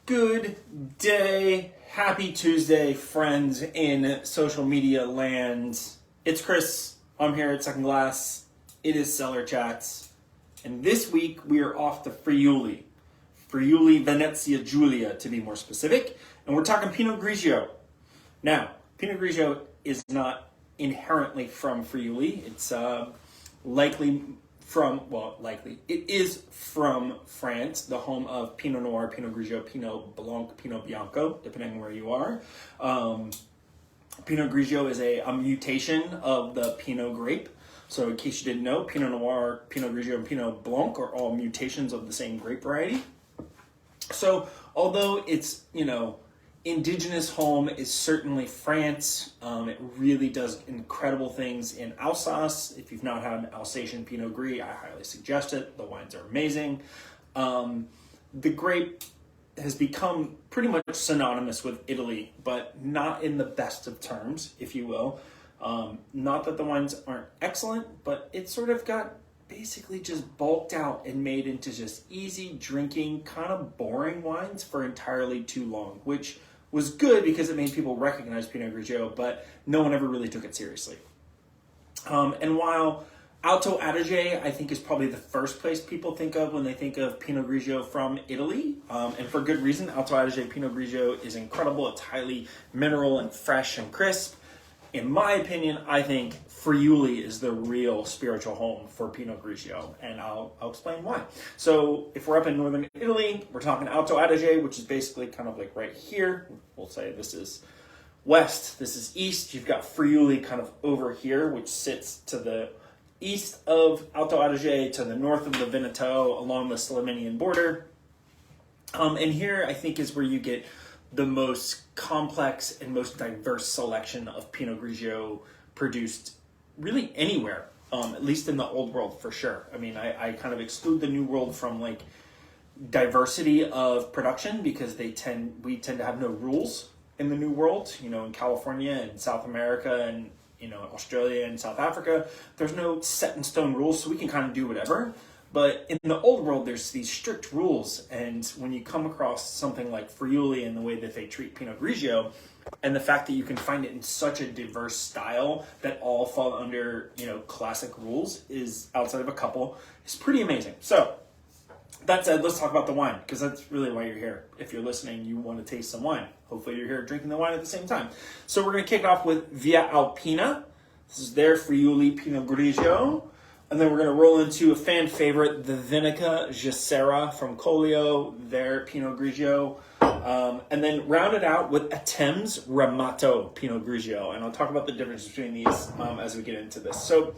Good day, happy Tuesday, friends in social media land. It's Chris. I'm here at Second Glass. It is Cellar Chats. And this week we are off to Friuli. Friuli, Venezia Giulia to be more specific. And we're talking Pinot Grigio. Now, Pinot Grigio is not inherently from Friuli. It's it is from France, the home of Pinot Noir, Pinot Grigio, Pinot Blanc, Pinot Bianco, depending on where you are. Pinot Grigio is a mutation of the Pinot grape. So in case you didn't know, Pinot Noir, Pinot Grigio, and Pinot Blanc are all mutations of the same grape variety. So although it's, indigenous home is certainly France. It really does incredible things in Alsace. If you've not had an Alsatian Pinot Gris, I highly suggest it. The wines are amazing. The grape has become pretty much synonymous with Italy, but not in the best of terms, if you will. Not that the wines aren't excellent, but it sort of got basically just bulked out and made into just easy drinking, kind of boring wines for entirely too long, which was good because it made people recognize Pinot Grigio, but no one ever really took it seriously. And while Alto Adige, I think, is probably the first place people think of when they think of Pinot Grigio from Italy, and for good reason. Alto Adige Pinot Grigio is incredible. It's highly mineral and fresh and crisp. In my opinion, I think Friuli is the real spiritual home for Pinot Grigio, and I'll explain why. So if we're up in northern Italy, we're talking Alto Adige, which is basically kind of like right here. We'll say this is west, this is east. You've got Friuli kind of over here, which sits to the east of Alto Adige, to the north of the Veneto, along the Slovenian border. And here, I think, is where you get the most complex and most diverse selection of Pinot Grigio produced really anywhere, at least in the old world for sure. I mean, I kind of exclude the new world from like diversity of production because we tend to have no rules in the new world. In California and South America and Australia and South Africa, there's no set in stone rules, so we can kind of do whatever. But in the old world, there's these strict rules, and when you come across something like Friuli and the way that they treat Pinot Grigio, and the fact that you can find it in such a diverse style that all fall under, classic rules, is outside of a couple, is pretty amazing. So that said, let's talk about the wine, because that's really why you're here. If you're listening, you want to taste some wine. Hopefully you're here drinking the wine at the same time. So we're going to kick off with Via Alpina. This is their Friuli Pinot Grigio. And then we're going to roll into a fan favorite, the Venica Jesera from Collio, their Pinot Grigio. And then round it out with Attems Ramato Pinot Grigio. And I'll talk about the difference between these as we get into this. So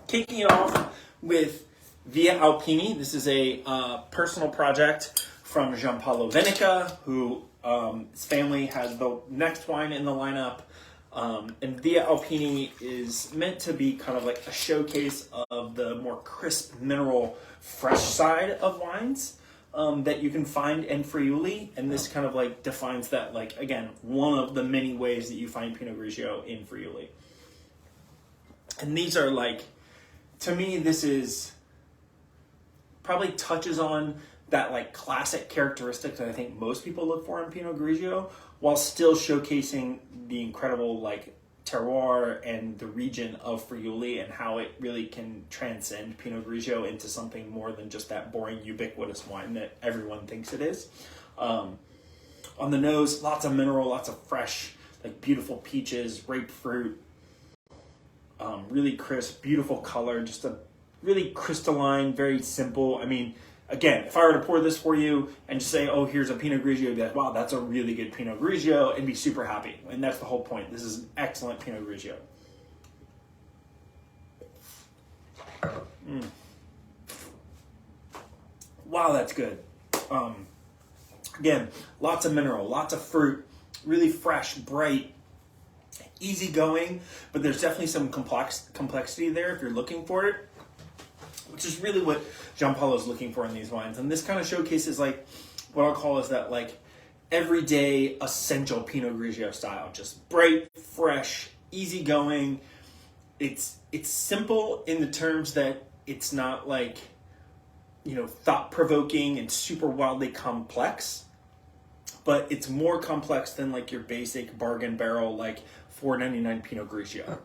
kicking it off with Via Alpini. This is a personal project from Giampaolo Venica, who his family has the next wine in the lineup. And Via Alpini is meant to be kind of like a showcase of the more crisp, mineral, fresh side of wines that you can find in Friuli. And this kind of like defines that, like, again, one of the many ways that you find Pinot Grigio in Friuli. And these are like, to me, this is probably touches on that like classic characteristic that I think most people look for in Pinot Grigio, while still showcasing the incredible like terroir and the region of Friuli and how it really can transcend Pinot Grigio into something more than just that boring, ubiquitous wine that everyone thinks it is. On the nose, lots of mineral, lots of fresh, like beautiful peaches, grapefruit, really crisp, beautiful color, just a really crystalline, very simple. I mean, again, if I were to pour this for you and just say, oh, here's a Pinot Grigio, you'd be like, wow, that's a really good Pinot Grigio, and be super happy. And that's the whole point. This is an excellent Pinot Grigio. Wow, that's good. Again, lots of mineral, lots of fruit, really fresh, bright, easygoing, but there's definitely some complexity there if you're looking for it, which is really what Giampaolo is looking for in these wines. And this kind of showcases like what I'll call is that like everyday essential Pinot Grigio style, just bright, fresh, easygoing. It's simple in the terms that it's not like, thought-provoking and super wildly complex. but it's more complex than like your basic bargain barrel, like $4.99 Pinot Grigio.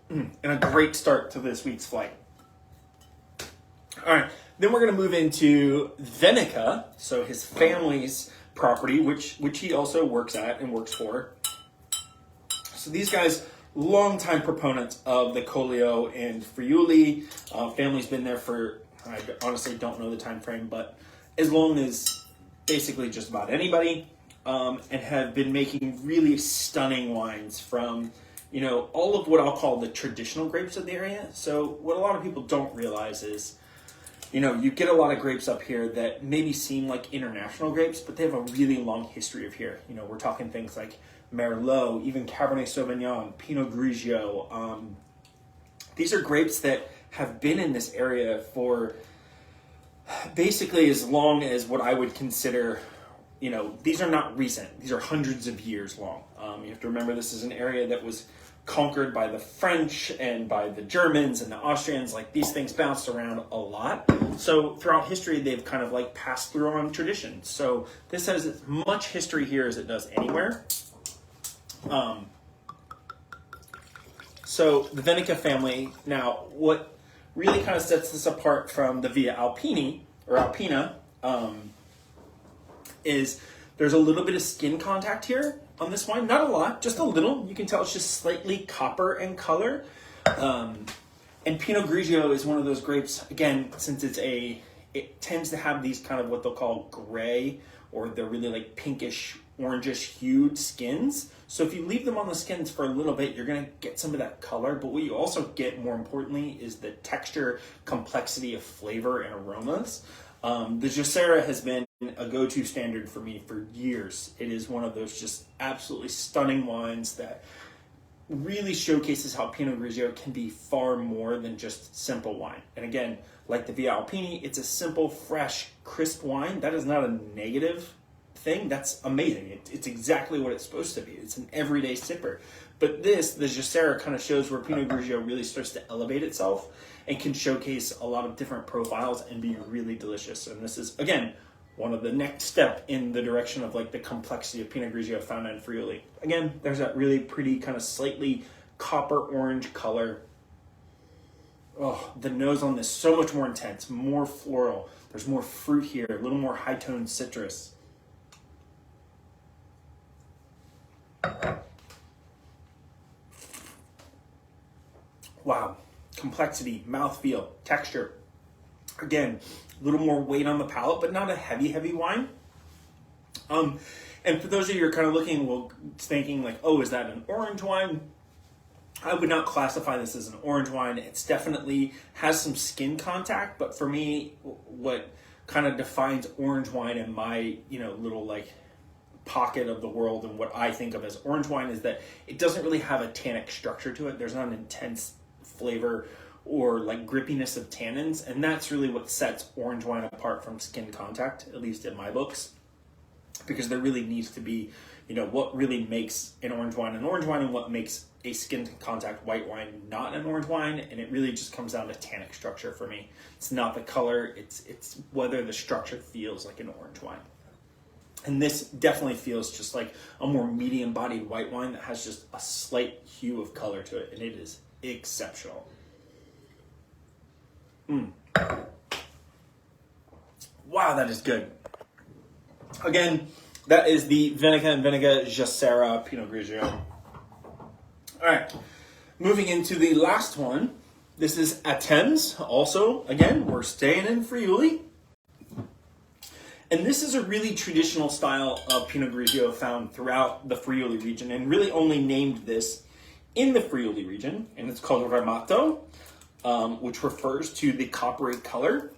And a great start to this week's flight. All right, then we're going to move into Venica, so his family's property, which he also works at and works for. So these guys, longtime proponents of the Collio and Friuli. Family's been there for, I honestly don't know the time frame, but as long as basically just about anybody, and have been making really stunning wines from, you know, all of what I'll call the traditional grapes of the area. So what a lot of people don't realize is, you know, you get a lot of grapes up here that maybe seem like international grapes, but they have a really long history of here. You know, we're talking things like Merlot, even Cabernet Sauvignon, Pinot Grigio. These are grapes that have been in this area for basically as long as what I would consider, you know, these are not recent. These are hundreds of years long. You have to remember this is an area that was conquered by the French and by the Germans and the Austrians. Like, these things bounced around a lot. So throughout history, they've kind of like passed through on traditions. So this has as much history here as it does anywhere. So the Venica family, now what really kind of sets this apart from the Via Alpini or Alpina is there's a little bit of skin contact here on this wine. Not a lot, just a little. You can tell it's just slightly copper in color. And Pinot Grigio is one of those grapes, again, since it tends to have these kind of what they'll call gray, or they're really like pinkish, orangish hued skins. So if you leave them on the skins for a little bit, you're gonna get some of that color. But what you also get, more importantly, is the texture, complexity of flavor and aromas. The Jesera has been a go-to standard for me for years. It is one of those just absolutely stunning wines that really showcases how Pinot Grigio can be far more than just simple wine. And again, like the Via Alpini, it's a simple, fresh, crisp wine. That is not a negative thing. That's amazing. It's exactly what it's supposed to be. It's an everyday sipper. But the Jesera kind of shows where Pinot Grigio really starts to elevate itself and can showcase a lot of different profiles and be really delicious. And this is, again, one of the next step in the direction of like the complexity of Pinot Grigio found in Friuli. Again, there's that really pretty kind of slightly copper orange color. Oh, the nose on this, so much more intense, more floral. There's more fruit here, a little more high-toned citrus. Wow, complexity, mouthfeel, texture. Again, a little more weight on the palate, but not a heavy wine. And for those of you who are kind of looking, well, thinking like, oh, is that an orange wine? I would not classify this as an orange wine. It's definitely has some skin contact, but for me, what kind of defines orange wine in my, little like pocket of the world and what I think of as orange wine is that it doesn't really have a tannic structure to it. There's not an intense flavor or like grippiness of tannins, and that's really what sets orange wine apart from skin contact, at least in my books, because there really needs to be, what really makes an orange wine and what makes a skin contact white wine not an orange wine, and it really just comes down to tannic structure for me. It's not the color, it's whether the structure feels like an orange wine. And this definitely feels just like a more medium-bodied white wine that has just a slight hue of color to it, and it is exceptional. Wow, that is good. Again, that is the Venica and Venica Jesera Pinot Grigio. All right, moving into the last one. This is Attems. Also, again, we're staying in Friuli. And this is a really traditional style of Pinot Grigio found throughout the Friuli region, and really only named this in the Friuli region, and it's called Ramato, which refers to the coppery color.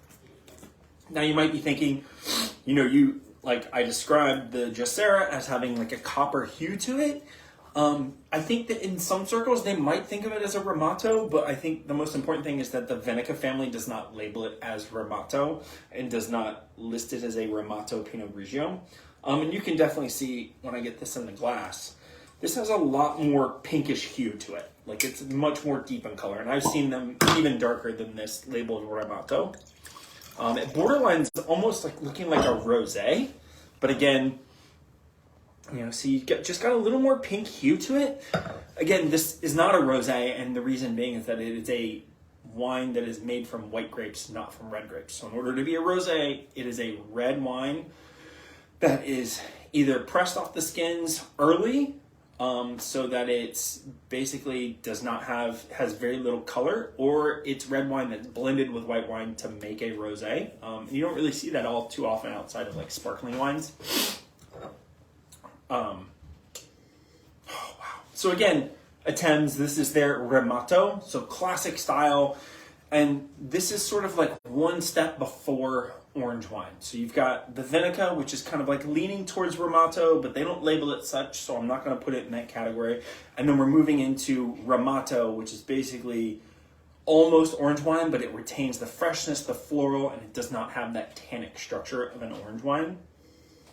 Now you might be thinking, I described the Jesera as having like a copper hue to it. I think that in some circles they might think of it as a Ramato, but I think the most important thing is that the Venica family does not label it as Ramato and does not list it as a Ramato Pinot Grigio. And you can definitely see when I get this in the glass, this has a lot more pinkish hue to it. Like, it's much more deep in color, and I've seen them even darker than this labeled Ramato. It borderlines almost like looking like a rosé, But again, so you just got a little more pink hue to it. Again, this is not a rosé, and the reason being is that it is a wine that is made from white grapes, not from red grapes. So in order to be a rosé, it is a red wine that is either pressed off the skins early, so that it's basically has very little color, or it's red wine that's blended with white wine to make a rosé. You don't really see that all too often outside of like sparkling wines. Oh wow! So again, Attems. This is their Ramato, so classic style, and this is sort of like one step before orange wine. So you've got the Venica, which is kind of like leaning towards Ramato, but they don't label it such, so I'm not going to put it in that category. And then we're moving into Ramato, which is basically almost orange wine, but it retains the freshness, the floral, and it does not have that tannic structure of an orange wine.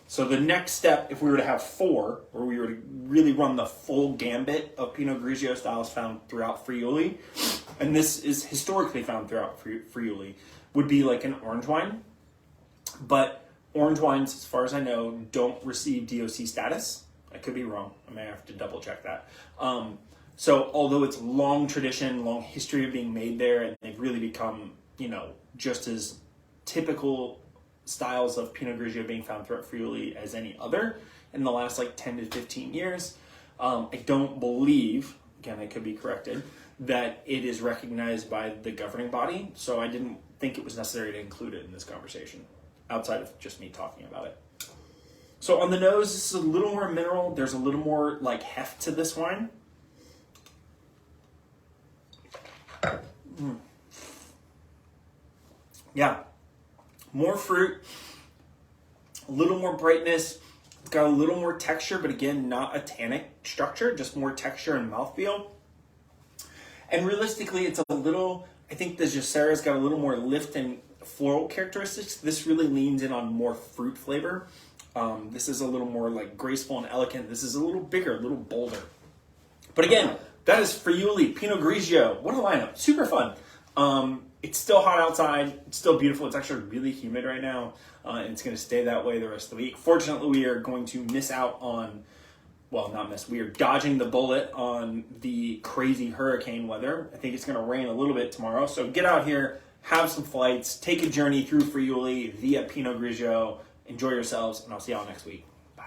So the next step, if we were to have 4, or we were to really run the full gambit of Pinot Grigio styles found throughout Friuli, and this is historically found throughout Friuli, would be like an orange wine. But orange wines, as far as I know, don't receive DOC status. I could be wrong. I may have to double check that. So although it's long tradition, long history of being made there, and they've really become, just as typical styles of Pinot Grigio being found throughout Friuli as any other in the last 10 to 15 years. I don't believe, again, I could be corrected, that it is recognized by the governing body. So I didn't think it was necessary to include it in this conversation, outside of just me talking about it. So on the nose, this is a little more mineral. There's a little more heft to this wine. Yeah. More fruit, a little more brightness. It's got a little more texture, but again, not a tannic structure, just more texture and mouthfeel. And realistically, it's a little, I think the Jesera's got a little more lift and floral characteristics. This really leans in on more fruit flavor. This is a little more graceful and elegant. This is a little bigger, a little bolder. But again, that is Friuli, Pinot Grigio. What a lineup, super fun. It's still hot outside. It's still beautiful. It's actually really humid right now, and it's going to stay that way the rest of the week. Fortunately, we are going to miss out on, we are dodging the bullet on the crazy hurricane weather. I think it's going to rain a little bit tomorrow. So get out here, have some flights, take a journey through Friuli via Pinot Grigio. Enjoy yourselves, and I'll see y'all next week. Bye.